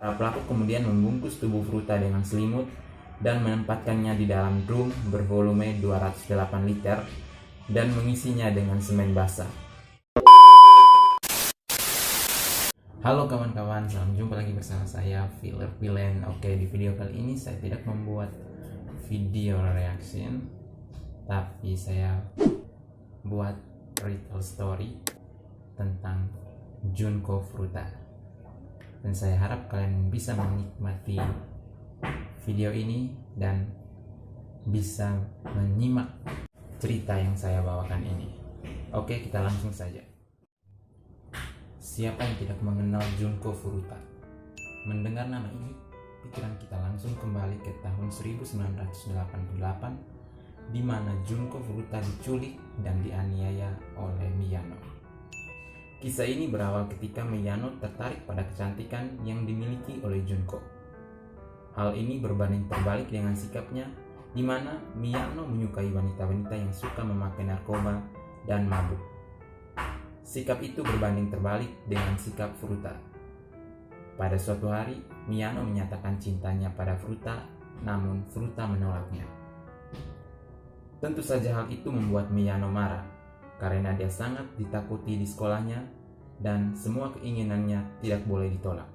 Para pelaku kemudian membungkus tubuh Fruta dengan selimut dan menempatkannya di dalam drum bervolume 208 liter dan mengisinya dengan semen basah. Halo kawan-kawan, salam jumpa lagi bersama saya Filler Villain. Oke, di video kali ini saya tidak membuat video reaction, tapi saya buat retell story tentang Junko Fruta. Dan saya harap kalian bisa menikmati video ini dan bisa menyimak cerita yang saya bawakan ini. Oke, kita langsung saja. Siapa yang tidak mengenal Junko Furuta? Mendengar nama ini, pikiran kita langsung kembali ke tahun 1988, di mana Junko Furuta diculik dan dianiaya oleh Miyano. Kisah ini berawal ketika Miyano tertarik pada kecantikan yang dimiliki oleh Junko. Hal ini berbanding terbalik dengan sikapnya, di mana Miyano menyukai wanita-wanita yang suka memakai narkoba dan mabuk. Sikap itu berbanding terbalik dengan sikap Furuta. Pada suatu hari, Miyano menyatakan cintanya pada Furuta, namun Furuta menolaknya. Tentu saja hal itu membuat Miyano marah, karena dia sangat ditakuti di sekolahnya dan semua keinginannya tidak boleh ditolak.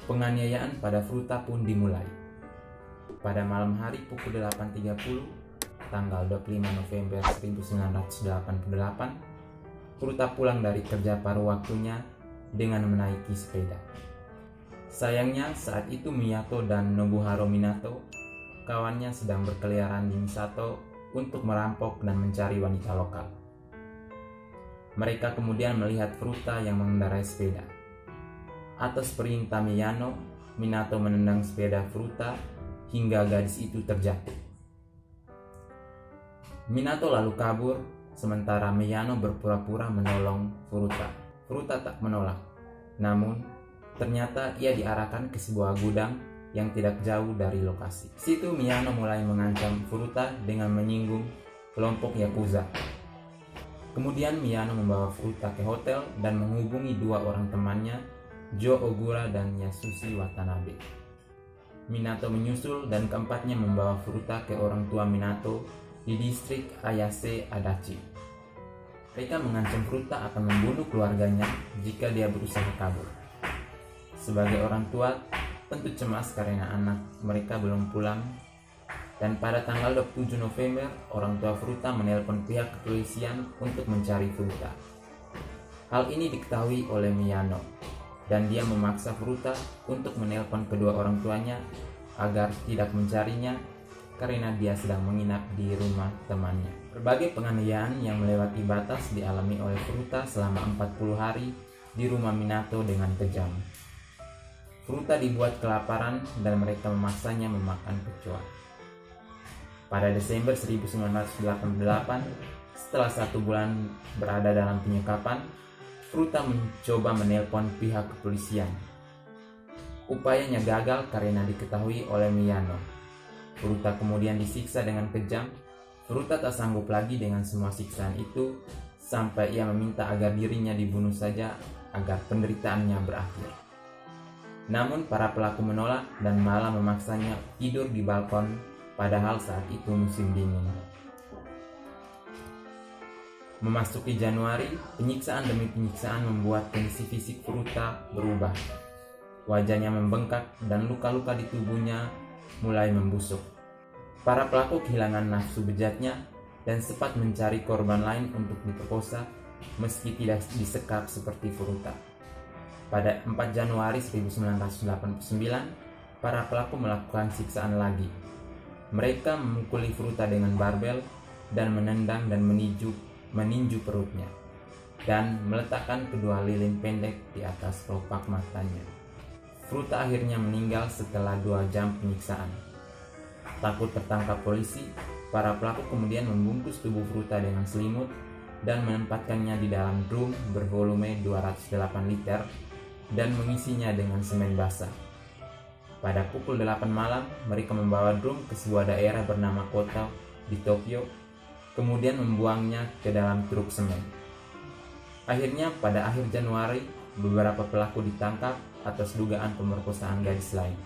Penganiayaan pada Furuta pun dimulai. Pada malam hari pukul 8.30, tanggal 25 November 1988, Furuta pulang dari kerja paruh waktunya dengan menaiki sepeda. Sayangnya saat itu Miyato dan Nobuhiro Minato, kawannya, sedang berkeliaran di Misato untuk merampok dan mencari wanita lokal. Mereka kemudian melihat Furuta yang mengendarai sepeda. Atas perintah Miyano, Minato menendang sepeda Furuta hingga gadis itu terjatuh. Minato lalu kabur, sementara Miyano berpura-pura menolong Furuta. Furuta tak menolak, namun ternyata ia diarahkan ke sebuah gudang yang tidak jauh dari lokasi. Situ Miyano mulai mengancam Furuta dengan menyinggung kelompok Yakuza. Kemudian Miyano membawa Furuta ke hotel dan menghubungi dua orang temannya, Jo Ogura dan Yasushi Watanabe. Minato menyusul dan keempatnya membawa Furuta ke orang tua Minato di distrik Ayase Adachi. Mereka mengancam Furuta akan membunuh keluarganya jika dia berusaha kabur. Sebagai orang tua, tentu cemas karena anak mereka belum pulang, dan pada tanggal 27 November, orang tua Furuta menelpon pihak kepolisian untuk mencari Furuta. Hal ini diketahui oleh Miyano, dan dia memaksa Furuta untuk menelpon kedua orang tuanya agar tidak mencarinya karena dia sedang menginap di rumah temannya. Berbagai penganiayaan yang melewati batas dialami oleh Furuta selama 40 hari di rumah Minato dengan kejam. Furuta dibuat kelaparan dan mereka memaksanya memakan kecoa. Pada Desember 1988, setelah 1 bulan berada dalam penyekapan, Furuta mencoba menelpon pihak kepolisian. Upayanya gagal karena diketahui oleh Miyano. Furuta kemudian disiksa dengan kejam. Furuta tak sanggup lagi dengan semua siksaan itu, sampai ia meminta agar dirinya dibunuh saja agar penderitaannya berakhir. Namun para pelaku menolak dan malah memaksanya tidur di balkon, padahal saat itu musim dingin. Memasuki Januari, penyiksaan demi penyiksaan membuat kondisi fisik Furuta berubah. Wajahnya membengkak dan luka-luka di tubuhnya mulai membusuk. Para pelaku kehilangan nafsu bejatnya dan sempat mencari korban lain untuk diperkosa meski tidak disekap seperti Furuta. Pada 4 Januari 1989, para pelaku melakukan siksaan lagi. Mereka memukuli Furuta dengan barbel dan menendang dan meninju perutnya, dan meletakkan kedua lilin pendek di atas kelopak matanya. Furuta akhirnya meninggal setelah 2 jam penyiksaan. Takut tertangkap polisi, para pelaku kemudian membungkus tubuh Furuta dengan selimut dan menempatkannya di dalam drum bervolume 208 liter dan mengisinya dengan semen basah. Pada pukul 8 malam, mereka membawa drum ke sebuah daerah bernama Koto di Tokyo, kemudian membuangnya ke dalam truk semen. Akhirnya pada akhir Januari, beberapa pelaku ditangkap atas dugaan pemerkosaan gadis lain.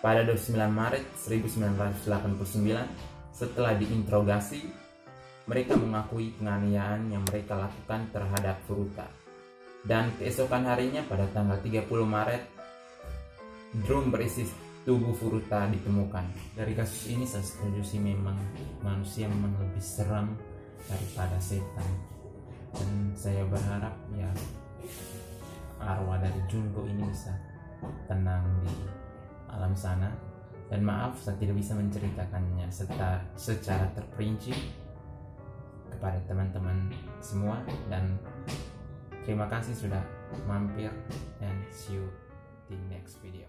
Pada 29 Maret 1989, setelah diinterogasi, mereka mengakui penganiayaan yang mereka lakukan terhadap Furuta. Dan keesokan harinya pada tanggal 30 Maret, drum berisi tubuh Furuta ditemukan. Dari kasus ini saya setuju sih, memang manusia memang lebih seram daripada setan. Dan saya berharap ya arwah dari Junko ini bisa tenang di alam sana. Dan maaf saya tidak bisa menceritakannya secara terperinci kepada teman-teman semua, dan terima kasih sudah mampir, dan see you di next video.